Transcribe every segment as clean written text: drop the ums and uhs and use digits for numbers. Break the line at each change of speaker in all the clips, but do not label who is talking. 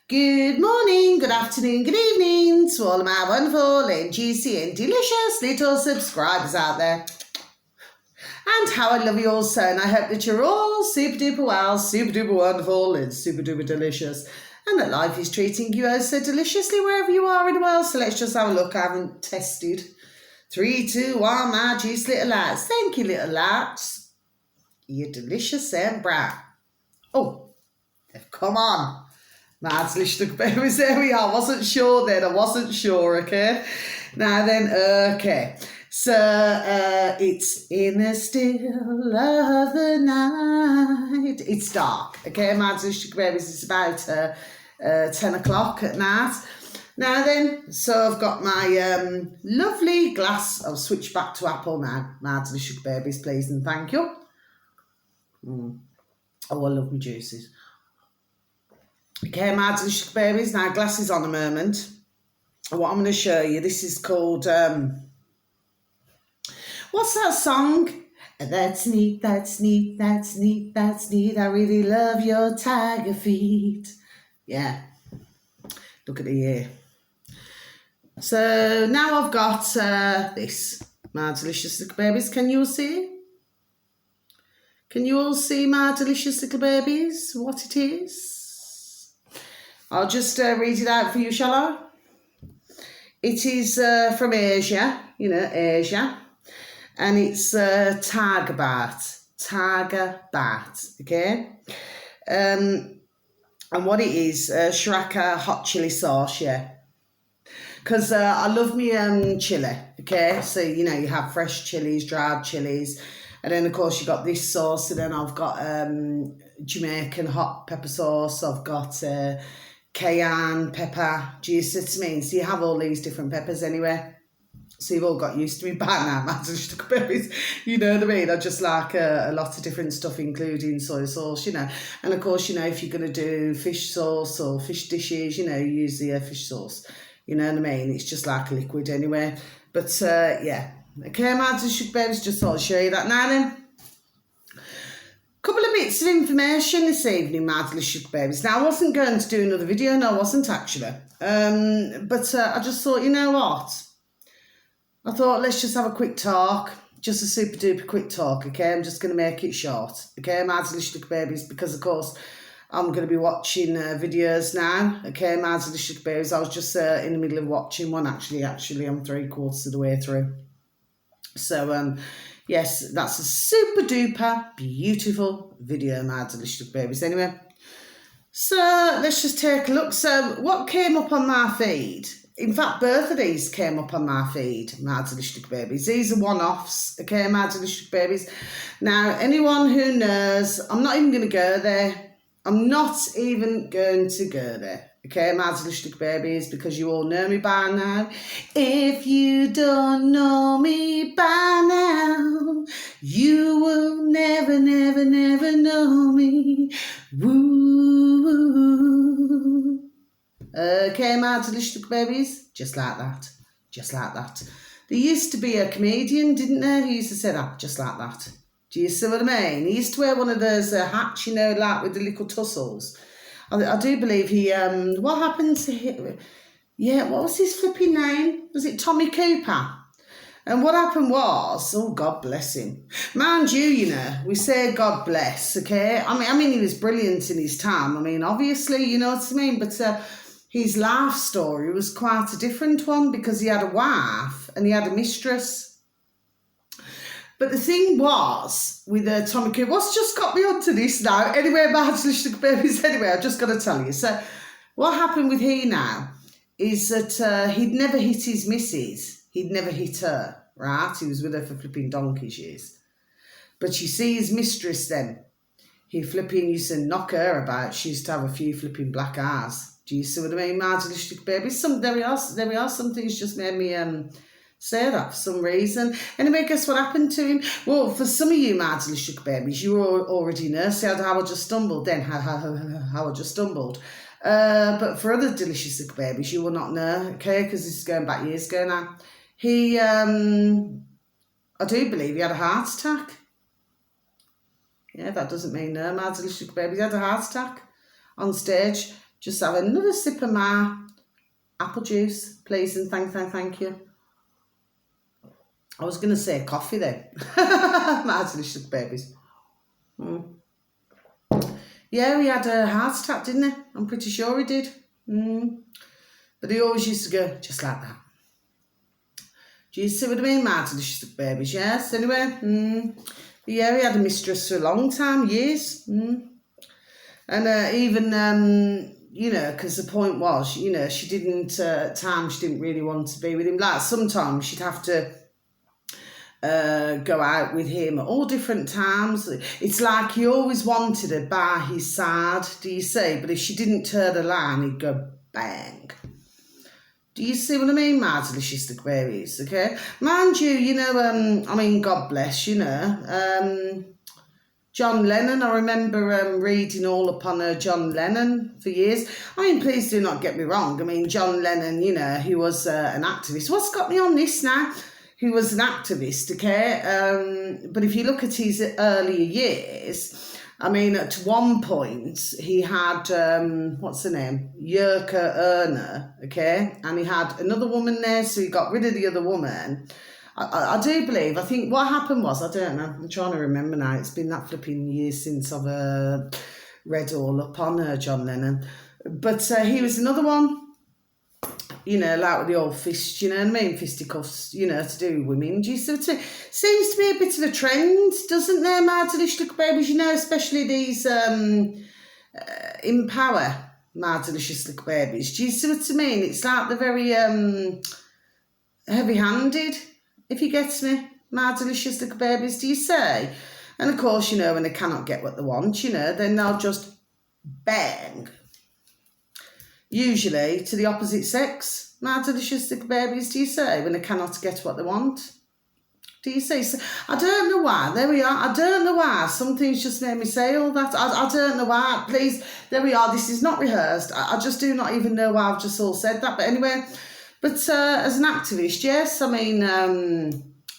Good morning, good afternoon, good evening to all of my wonderful and juicy and delicious little subscribers out there. And how I love you all so, and I hope that you're all super duper well, super duper wonderful and super duper delicious, and that life is treating you oh so deliciously wherever you are in the world. So let's just have a look. I haven't tested. 3, 2, 1, my juice little lads. Thank you, little lads. You're delicious and brown. Oh, they've come on. Mads Lichtuk babies, there we are. I wasn't sure then, okay? Now then, okay. So, it's in the still of the night. It's dark, okay? Mads Lichtuk babies, it's about 10 o'clock at night. Now then, so I've got my lovely glass. I'll switch back to apple now. Mads Lichtuk babies, please and thank you. Oh, I love my juices. Okay, Mads and babies, now glasses on a moment. What I'm going to show you, this is called, what's that song? That's neat, that's neat, that's neat, that's neat. I really love your tiger feet. Yeah, look at the ear. So now I've got this, my delicious little babies. Can you all see? Can you all see, my delicious little babies, what it is? I'll just read it out for you, shall I? It is from Asia, Asia. And it's tiger bat, okay? And what it is, Sriracha hot chili sauce, yeah. Because I love me chili, okay? So, you have fresh chilies, dried chilies. And then, of course, you got this sauce. And then I've got Jamaican hot pepper sauce. I've got cayenne pepper. Do you see what I mean? So you have all these different peppers anyway. So you've all got used to me by now, peppers. You know what I mean? I just like a lot of different stuff, including soy sauce, And of course, if you're going to do fish sauce or fish dishes, you use the fish sauce. You know what I mean? It's just like a liquid anyway. But, yeah. Okay, Mads and Sugar Babies, just thought I'd show you that now then. Couple of bits of information this evening, Mads and Sugar Babies. Now, I wasn't going to do another video. No, I wasn't actually. But I just thought, you know what? I thought, let's just have a quick talk. Just a super duper quick talk, okay? I'm just going to make it short. Okay, Mads and Sugar Babies, because, of course, I'm going to be watching videos now. Okay, Mads and Sugar Babies. I was just in the middle of watching one, actually. I'm 3/4 of the way through. So, yes, that's a super duper beautiful video, Mads and Sugar Babies. Anyway, so let's just take a look. So what came up on my feed? In fact, both of these came up on my feed, Mads and Sugar Babies. These are one-offs, okay, Mads and Sugar Babies. Now, anyone who knows, I'm not even going to go there. I'm not even going to go there. Okay, Mads and Sugar Babies, because you all know me by now. If you don't know me by now, you will never, never, never know me. Woo. Okay, Mads and Sugar Babies, just like that. Just like that. There used to be a comedian, didn't there, who used to say that, just like that. Do you see what I mean? He used to wear one of those hats, like with the little tussles. I do believe he, what happened to him? Yeah, what was his flipping name? Was it Tommy Cooper? And what happened was, oh, God bless him. Mind you, we say God bless, okay? I mean, he was brilliant in his time. I mean, obviously, you know what I mean? But his life story was quite a different one because he had a wife and he had a mistress. But the thing was, with Tommy Cooper, what's just got me onto this now? Anyway, my Sugar Babies, anyway, I've just got to tell you. So what happened with he now is that he'd never hit his missus. He'd never hit her, right? He was with her for flipping donkey's years. But you see his mistress then. He flipping used to knock her about. She used to have a few flipping black eyes. Do you see what I mean, my Sugar Babies? There we are. Some things just made me... say that for some reason. Anyway, guess what happened to him? Well, for some of you Mads and Sugar Babies, you already know. See how I just stumbled then, how I just stumbled. But for other delicious Sugar Babies, you will not know, okay, because this is going back years ago now. He, I do believe he had a heart attack. Yeah, that doesn't mean no, Mads and Sugar Babies. He had a heart attack on stage just have another sip of my apple juice, please, and thank you. I was going to say coffee then. My delicious babies. Yeah, he had a heart attack, didn't he? I'm pretty sure he did. But he always used to go just like that. Do you see what I mean, my delicious babies? Yes, anyway. Yeah, he had a mistress for a long time, years. And even, you know, because the point was, you know, she didn't, at times, she didn't really want to be with him. Like, sometimes she'd have to go out with him at all different times. It's like he always wanted her by his side, do you see? But if she didn't turn the line, he'd go bang. Do you see what I mean, my delicious Aquarius, okay? Mind you, you know, I mean, God bless, you know. John Lennon, I remember reading all upon John Lennon for years. I mean, please do not get me wrong. I mean, John Lennon, you know, he was an activist. What's got me on this now? He was an activist, okay? But if you look at his earlier years, I mean, at one point, he had, what's her name? Yurka Erner, okay? And he had another woman there, so he got rid of the other woman. I do believe, I think what happened was, I don't know, I'm trying to remember now, it's been that flipping years since I've read all up on John Lennon. But he was another one, you know, like with the old fist, you know what I mean, fisticuffs, you know, to do with women. Do you see what I mean? Seems to be a bit of a trend, doesn't there, my delicious babies, you know, especially these in power, my delicious little babies. Do you see what I mean? It's like they're very heavy-handed, if you get me, my delicious little babies, do you say? And of course, you know, when they cannot get what they want, you know, then they'll just bang. Usually to the opposite sex, my delicious little babies, do you say, when they cannot get what they want? Do you say? So, I don't know why. There we are. I don't know why. Something's just made me say all that. I don't know why. Please, there we are. This is not rehearsed. I just do not even know why I've just all said that. But anyway, but as an activist, yes, I mean,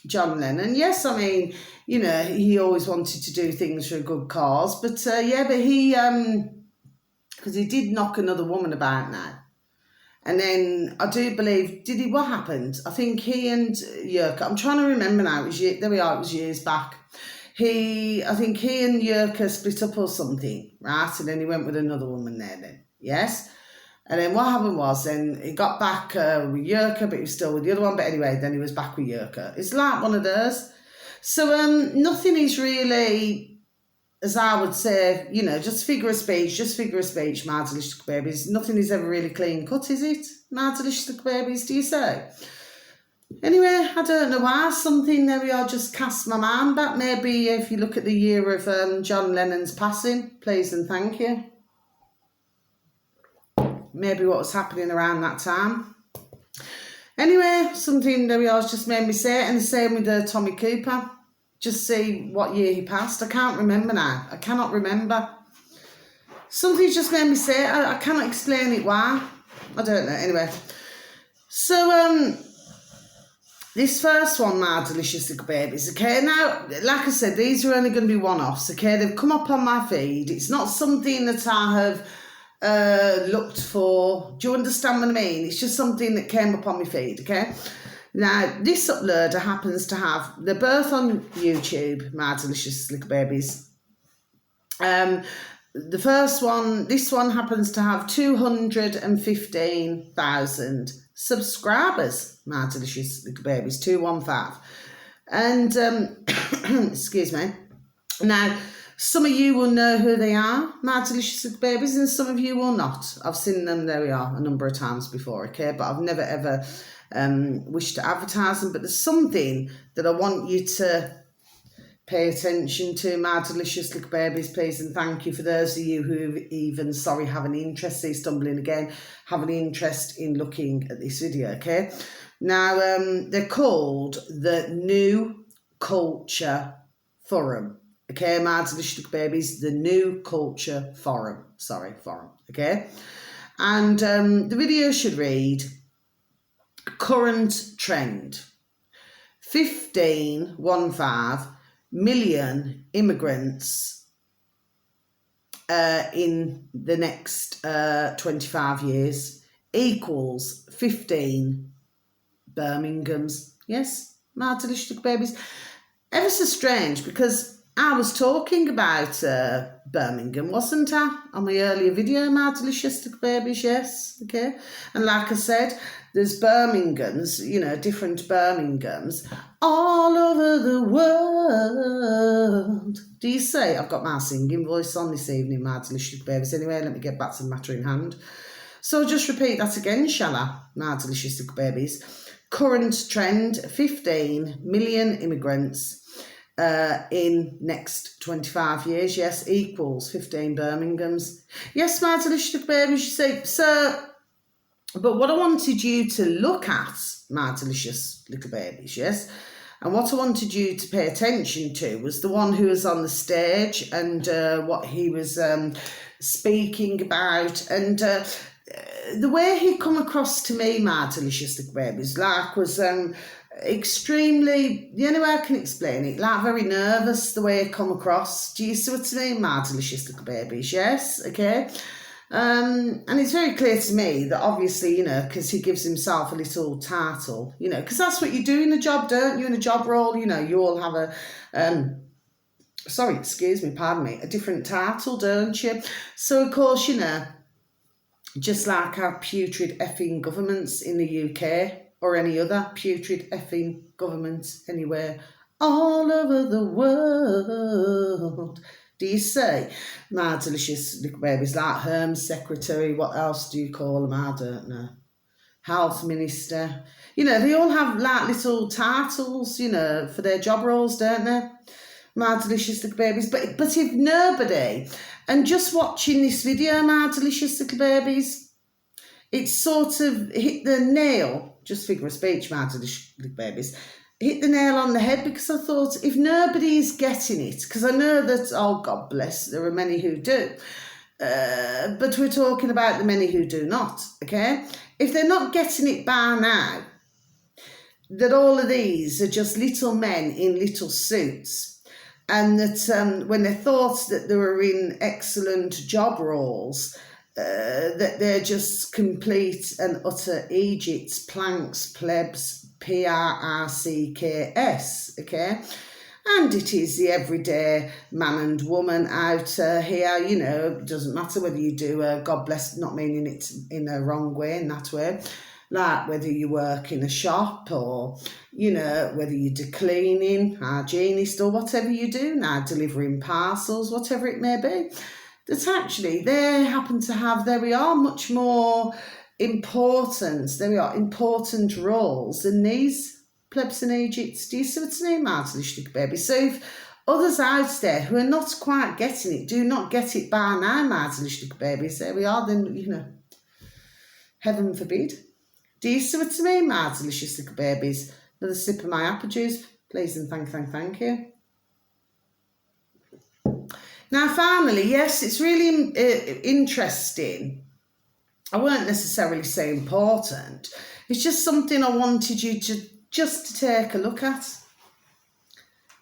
John Lennon, yes, I mean, you know, he always wanted to do things for a good cause. But yeah, but he, because he did knock another woman about now. And then I do believe, did he, what happened? I think he and Yurka, I'm trying to remember now, it was, there we are, it was years back. I think he and Yurka split up or something, right? And then he went with another woman there then, yes? And then what happened was then he got back with Yurka, but he was still with the other one. But anyway, then he was back with Yurka. It's like one of those. So nothing is really, as I would say, you know, just figure of speech, my delicious babies. Nothing is ever really clean cut, is it? My delicious babies, do you say? Anyway, I don't know why. Something, there we are, just cast my mind back. Maybe if you look at the year of John Lennon's passing, please and thank you. Maybe what was happening around that time. Anyway, something, there we are, just made me say it. And the same with Tommy Cooper. Just see what year he passed. I can't remember now. I cannot remember. Something just made me say it. I cannot explain it why. I don't know. Anyway. So, this first one, my delicious little babies, okay? Now, like I said, these are only going to be one-offs, okay? They've come up on my feed. It's not something that I have looked for. Do you understand what I mean? It's just something that came up on my feed, okay? Now, this uploader happens to have, they're both on YouTube, my delicious little babies. The first one, this one happens to have 215,000 subscribers, my delicious little babies, 215. And, excuse me. Now, some of you will know who they are, my delicious little babies, and some of you will not. I've seen them, there we are, a number of times before, okay? But I've never, ever wished to advertise them. But there's something that I want you to pay attention to, my delicious little babies, please, and thank you for those of you who even, have an interest, stumbling again, have an interest in looking at this video, okay? Now, they're called the New Culture Forum. Okay, my delicious babies, the New Culture Forum. Forum, okay? And the video should read, current trend, 15 million immigrants in the next 25 years equals 15 Birminghams. Yes, my delicious little babies. Ever so strange, because I was talking about Birmingham, wasn't I? On my earlier video, my delicious little babies, yes, okay. And like I said, there's Birminghams, you know, different Birminghams all over the world. Do you say? I've got my singing voice on this evening, my delicious little babies. Anyway, let me get back to the matter in hand. So I'll just repeat that again, shall I, my delicious little babies? Current trend, 15 million immigrants in next 25 years, yes, equals 15 Birminghams. Yes, my delicious little babies, you say, so, but what I wanted you to look at, my delicious little babies, yes, and what I wanted you to pay attention to was the one who was on the stage and what he was speaking about, and the way he come across to me, my delicious little babies, like was extremely, the only way I can explain it, like very nervous, the way it come across. Do you see what I mean, my delicious little babies? Yes, okay. And it's very clear to me that obviously, you know, because he gives himself a little title, you know, because that's what you do in a job, don't you? In a job role, you know, you all have a sorry, excuse me, pardon me, a different title, don't you? So of course, you know, just like our putrid effing governments in the UK or any other putrid effing government anywhere all over the world. Do you say? My delicious little babies, like Home Secretary, what else do you call them? I don't know. Health Minister. You know, they all have like little titles, you know, for their job roles, don't they? My delicious little babies. But if nobody, and just watching this video, my delicious little babies, it sort of hit the nail, just figure of speech, my delicious little babies, hit the nail on the head, because I thought, if nobody's getting it, because I know that, oh God bless, there are many who do, but we're talking about the many who do not, okay? If they're not getting it by now, that all of these are just little men in little suits, and that when they thought that they were in excellent job roles, that they're just complete and utter Egypts, planks, plebs, PRRCKS, okay? And it is the everyday man and woman out here, you know, it doesn't matter whether you do, God bless, not meaning it in a wrong way, in that way, like whether you work in a shop or, you know, whether you do cleaning, hygienist, or whatever you do now, delivering parcels, whatever it may be, that actually they happen to have, there we are, much more importance, there we are, important roles than these plebs and Egypts. Do you see what I mean, my little baby? So if others out there who are not quite getting it, do not get it by now, my little babies, there we are, then, you know, heaven forbid. Do you see what I mean, my delicious little babies? Another sip of my apple juice, please, and thank you. Now, finally, yes, it's really interesting. I won't necessarily say important. It's just something I wanted you to just take a look at.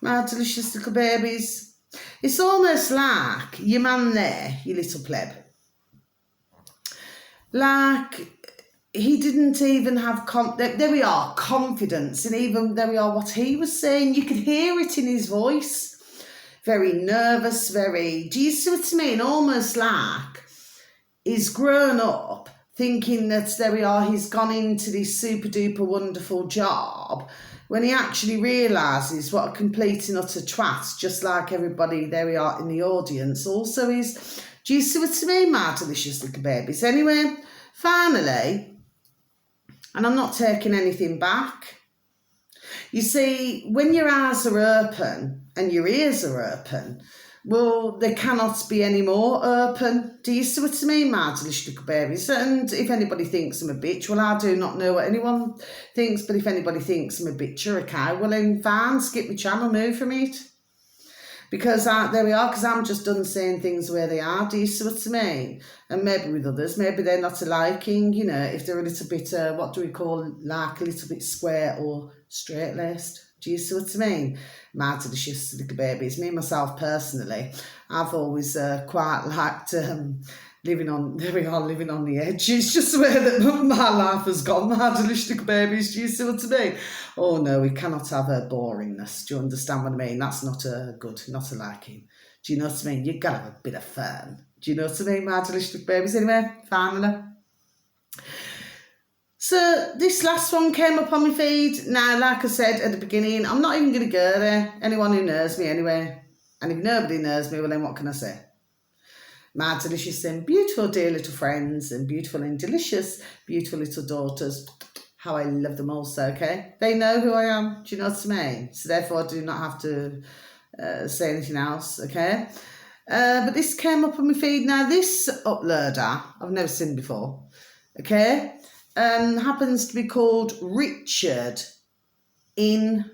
My delicious little babies. It's almost like your man there, your little pleb. Like, he didn't even have, there we are, confidence. And even, there we are, what he was saying. You could hear it in his voice. Very nervous, very, do you see what I mean? Almost like he's grown up thinking that, there we are, he's gone into this super duper wonderful job, when he actually realises what a complete and utter twat, just like everybody, there we are, in the audience also is. Do you see what I mean, my delicious little babies? Anyway, finally, and I'm not taking anything back, you see, when your eyes are open and your ears are open, well, they cannot be any more open. Do you see what I mean, my delicious little babies? And if anybody thinks I'm a bitch, well, I do not know what anyone thinks, but if anybody thinks I'm a bitch or a cow, well, then fine, skip my channel, move from it. Because there we are, because I'm just done saying things where they are. Do you see what I mean? And maybe with others, maybe they're not a liking, you know, if they're a little bit, what do we call, like a little bit square or straight-laced. Do you see what I mean? My delicious little babies. Me, myself, personally, I've always quite liked living on the edge. It's just the way that my life has gone, my delicious little babies. Do you see what I mean? Oh no, we cannot have a boringness. Do you understand what I mean? That's not a good, not a liking. Do you know what I mean? You've got to have a bit of fun. Do you know what I mean, my delicious little babies? Anyway, finally. So this last one came up on my feed. Now, like I said at the beginning, I'm not even going to go there. Anyone who knows me anyway. And if nobody knows me, well then what can I say? My delicious and beautiful dear little friends and beautiful and delicious, beautiful little daughters. How I love them also, okay? They know who I am. Do you know what I mean? So therefore I do not have to say anything else, okay? But this came up on my feed. Now this uploader, I've never seen before, okay? Happens to be called Richard Inman.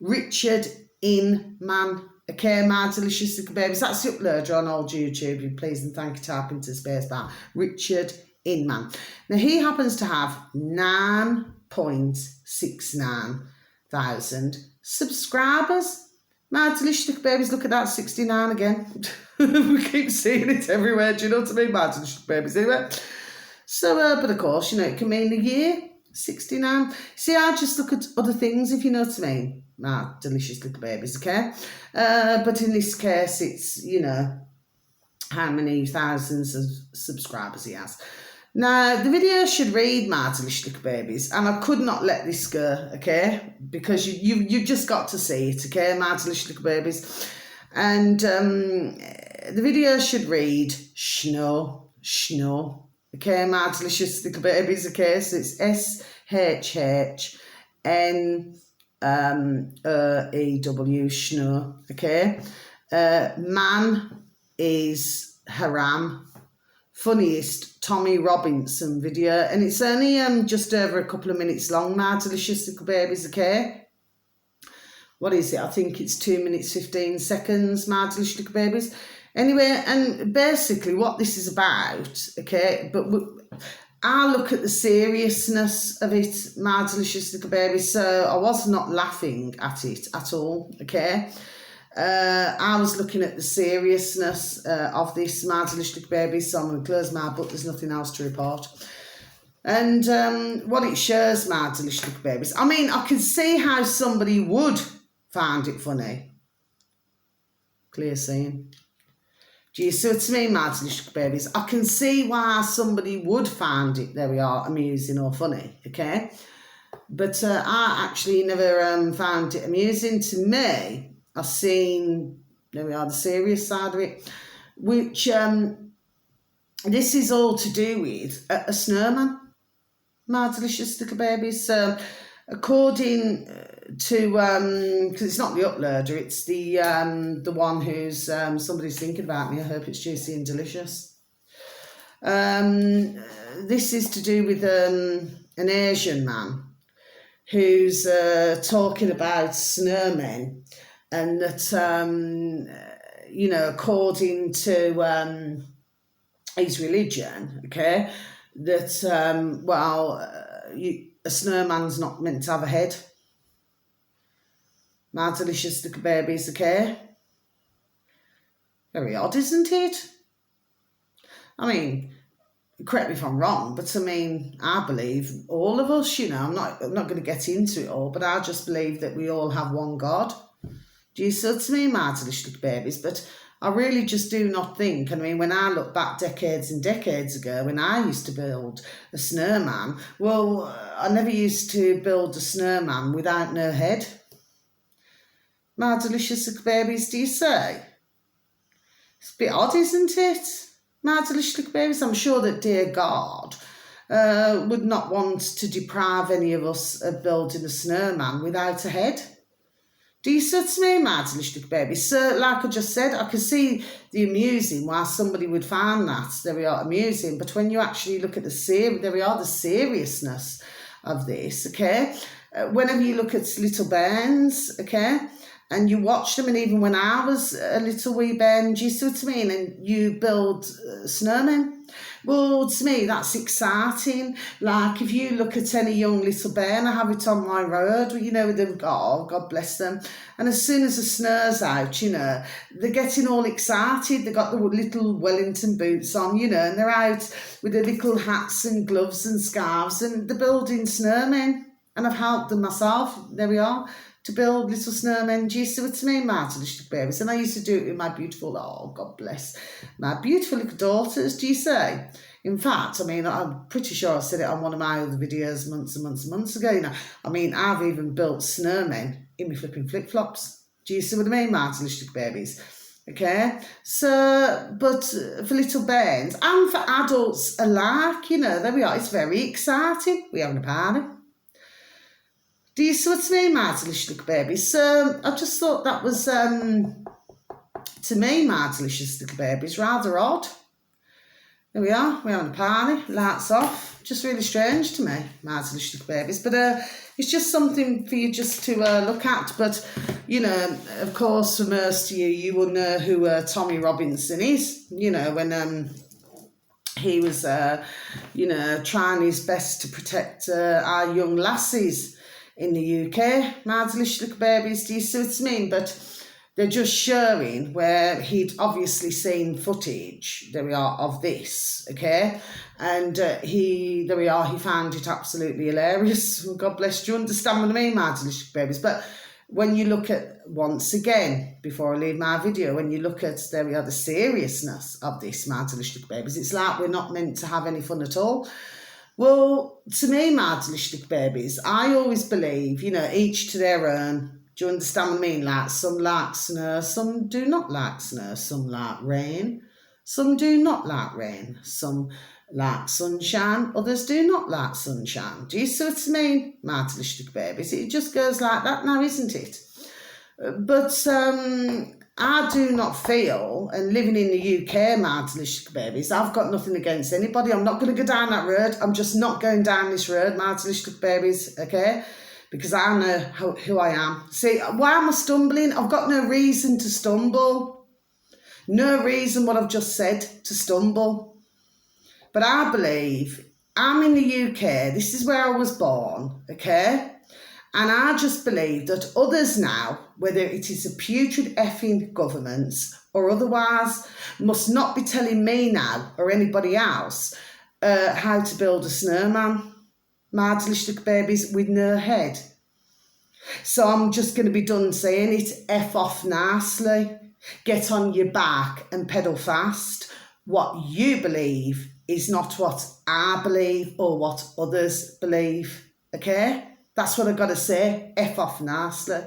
Richard Inman. Okay, my delicious little babies. That's the uploader on old YouTube. You please and thank you, type into the space bar. Richard Inman. Now he happens to have 9.69 thousand subscribers. My delicious little babies, look at that, 69 again. We keep seeing it everywhere. Do you know what I mean, my delicious babies? Anyway, so, but of course, you know, it can mean a year, 69. See, I just look at other things, if you know what I mean, my delicious little babies, okay? But in this case, it's, you know, how many thousands of subscribers he has. Now, the video should read, my delicious little babies, and I could not let this go, okay? Because you just got to see it, okay, my delicious little babies. And the video should read, Schno, okay, my delicious little babies, okay? So it's SHHNEW, Schno, okay? Man is Haram. Funniest Tommy Robinson video, and it's only just over a couple of minutes long, my delicious little babies, okay? What is it? I think it's 2 minutes 15 seconds, my delicious little babies. Anyway, and basically what this is about, okay, but I look at the seriousness of it, my delicious little babies, so I was not laughing at it at all, okay? I was looking at the seriousness of this, my delicious little baby, so I'm going to close my book, there's nothing else to report. And what it shows, my delicious little babies, I mean, I can see how somebody would find it funny. Clear seeing. Do you see what I mean, my delicious little babies? I can see why somebody would find it, there we are, amusing or funny, okay? But I actually never found it amusing. To me, I've seen, there we are, the serious side of it, which this is all to do with a snowman, my delicious little babies. So according to, because it's not the uploader, it's the one who's, somebody's thinking about me, I hope it's juicy and delicious. This is to do with an Asian man who's talking about snowmen. And that, you know, according to his religion, okay, that, a snowman's not meant to have a head. My delicious little babies, okay? Very odd, isn't it? I mean, correct me if I'm wrong, but I mean, I believe all of us, you know, I'm not going to get into it all, but I just believe that we all have one God. Do you see what I mean, my delicious little babies? But I really just do not think, I mean, when I look back decades and decades ago, when I used to build a snowman, well, I never used to build a snowman without no head. My delicious little babies, do you say? It's a bit odd, isn't it? My delicious little babies, I'm sure that dear God would not want to deprive any of us of building a snowman without a head. Do you see what I mean, my delicious little babies? So, like I just said, I can see the amusing why somebody would find that, there we are, amusing. But when you actually look at the seriousness of this, okay? Whenever you look at little bairns, okay? And you watch them, and even when I was a little wee bairn, do you see what I mean? And you build snowmen, Well, to me, that's exciting. Like, if you look at any young little bear, and I have it on my road, you know, they've got, oh, God bless them. And as soon as the snow's out, you know, they're getting all excited. They've got the little Wellington boots on, you know, and they're out with their little hats and gloves and scarves, and they're building snowmen. And I've helped them myself. There we are. To build little snowmen. Do you see what I mean, Martin Little Babies? And I used to do it with my beautiful, oh, God bless, my beautiful little daughters, do you say? In fact, I mean, I'm pretty sure I said it on one of my other videos months and months and months ago, you know. I mean, I've even built snowmen in my flipping flip-flops. Do you see what I mean, Martin Little Babies? Okay, so, but for little bairns and for adults alike, you know, there we are. It's very exciting. We're having a party. Do you see what I mean, my delicious baby? So I just thought that was, to me, my delicious little babies, rather odd. There we are, we're having a party, lights off. Just really strange to me, my delicious little babies. But it's just something for you just to look at. But, you know, of course, for most of you, you will know who Tommy Robinson is. You know, when he was, you know, trying his best to protect our young lassies in the UK, my delicious little babies, do you see what I mean? But they're just showing where he'd obviously seen footage, there we are, of this, okay? And there we are, he found it absolutely hilarious. God bless you, understand what I mean, my delicious babies? But when you look at, once again, before I leave my video, when you look at, there we are, the seriousness of this, my delicious babies, it's like we're not meant to have any fun at all. Well, to me, my delicious babies, I always believe, you know, each to their own. Do you understand what I mean? Like, some like snow, some do not like snow, some like rain, some do not like rain, some like sunshine, others do not like sunshine. Do you see what I mean, my delicious babies? It just goes like that now, isn't it? But I do not feel, and living in the UK, my delicious babies, I've got nothing against anybody. I'm not going to go down that road. I'm just not going down this road, my delicious babies, okay? Because I know who I am. See, why am I stumbling? I've got no reason to stumble. No reason what I've just said to stumble. But I believe I'm in the UK. This is where I was born, okay? And I just believe that others now, whether it is a putrid effing governments or otherwise, must not be telling me now or anybody else how to build a snowman. My delicious babies with no head. So I'm just going to be done saying it. F off nicely. Get on your back and pedal fast. What you believe is not what I believe or what others believe. Okay? That's what I've got to say. F off nicely.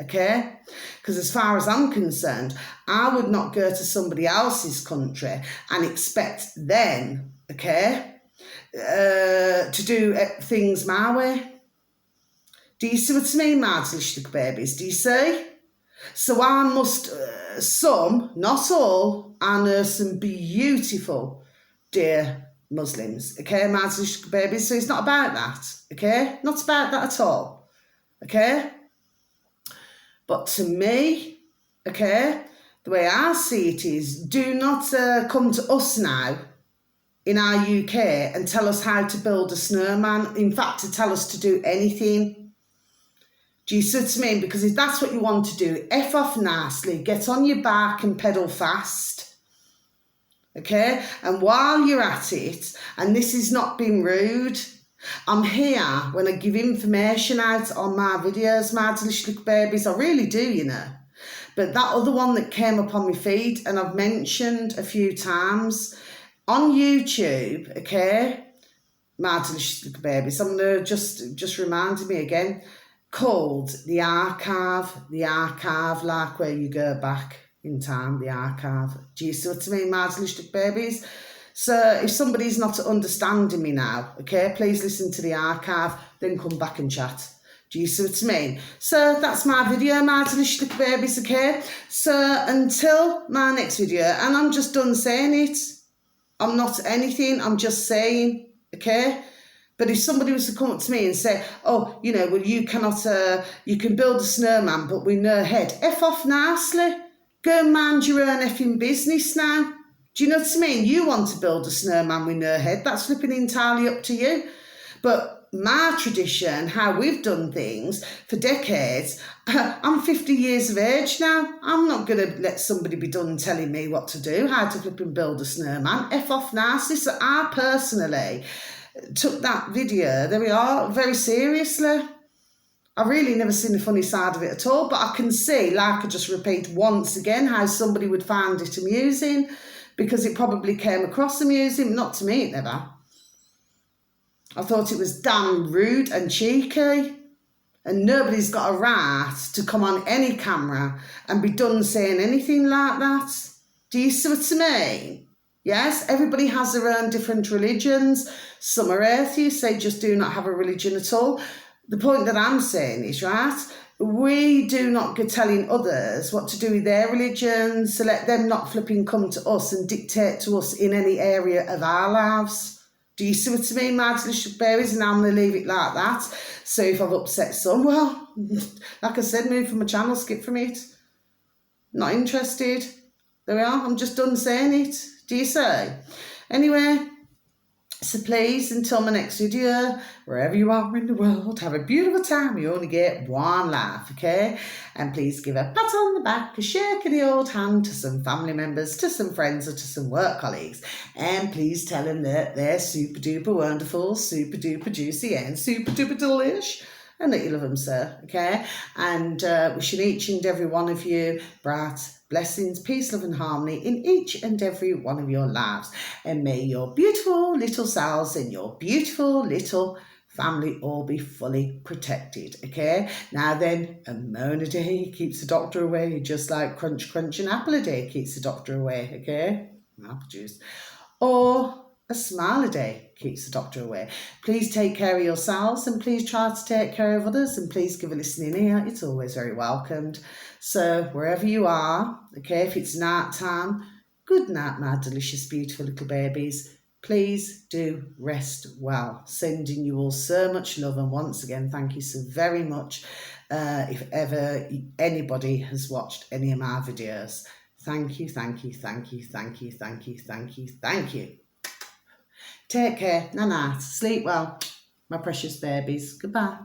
Okay? Because as far as I'm concerned, I would not go to somebody else's country and expect them, okay, to do things my way. Do you see what I mean, my delicious babies? Do you see? So I must, some, not all, I know some beautiful, dear Muslims, okay, my delicious babies. So it's not about that, okay? Not about that at all, okay? But to me, okay, the way I see it is, do not come to us now in our UK and tell us how to build a snowman. In fact, to tell us to do anything. Do you see what I mean? Because if that's what you want to do, F off nicely, get on your back and pedal fast. Okay? And while you're at it, and this is not being rude, I'm here when I give information out on my videos, my delicious babies. I really do, you know. But that other one that came up on my feed, and I've mentioned a few times, on YouTube, okay, my delicious babies, I'm going to just reminding me again, called The Archive, like where you go back in time, the archive. Do you see what I mean, my delicious babies? So if somebody's not understanding me now, okay, please listen to the archive, then come back and chat. Do you see what I mean? So that's my video, my delicious babies, okay? So until my next video, and I'm just done saying it. I'm not anything, I'm just saying, okay? But if somebody was to come up to me and say, oh, you know, well, you cannot, you can build a snowman, but with no head. F off nicely. Go and mind your own effing business now. Do you know what I mean? You want to build a snowman with no head, that's flipping entirely up to you. But my tradition, how we've done things for decades, I'm 50 years of age now. I'm not going to let somebody be done telling me what to do, how to flip and build a snowman. F off nasty. So I personally took that video, there we are, very seriously. I've really never seen the funny side of it at all, but I can see, like I just repeat once again, how somebody would find it amusing, because it probably came across amusing. Not to me, it never. I thought it was damn rude and cheeky, and nobody's got a right to come on any camera and be done saying anything like that. Do you see what I mean? Yes, everybody has their own different religions. Some are atheists, they just do not have a religion at all. The point that I'm saying is, right, we do not go telling others what to do with their religion, so let them not flipping come to us and dictate to us in any area of our lives. Do you see what I mean, my delicious berries? And I'm going to leave it like that. So if I've upset some, well, like I said, move from my channel, skip from it. Not interested. There we are, I'm just done saying it. Do you say? Anyway, so please, until my next video, wherever you are in the world, have a beautiful time. You only get one life, okay? And please give a pat on the back, a shake of the old hand to some family members, to some friends, or to some work colleagues. And please tell them that they're super duper wonderful, super duper juicy, and super duper delish, and that you love them, sir, okay? And wishing each and every one of you bright blessings, peace, love and harmony in each and every one of your lives. And may your beautiful little selves and your beautiful little family all be fully protected, okay? Now then, a moan a day keeps the doctor away, just like crunch, crunch, and apple a day keeps the doctor away, okay? Apple juice. Or a smile a day keeps the doctor away. Please take care of yourselves, and please try to take care of others, and please give a listening ear. It's always very welcomed. So wherever you are, okay, if it's night time, good night, my delicious, beautiful little babies. Please do rest well. Sending you all so much love, and once again, thank you so very much if ever anybody has watched any of my videos. Thank you, thank you, thank you, thank you, thank you, thank you, thank you. Take care, night, sleep well, my precious babies. Goodbye.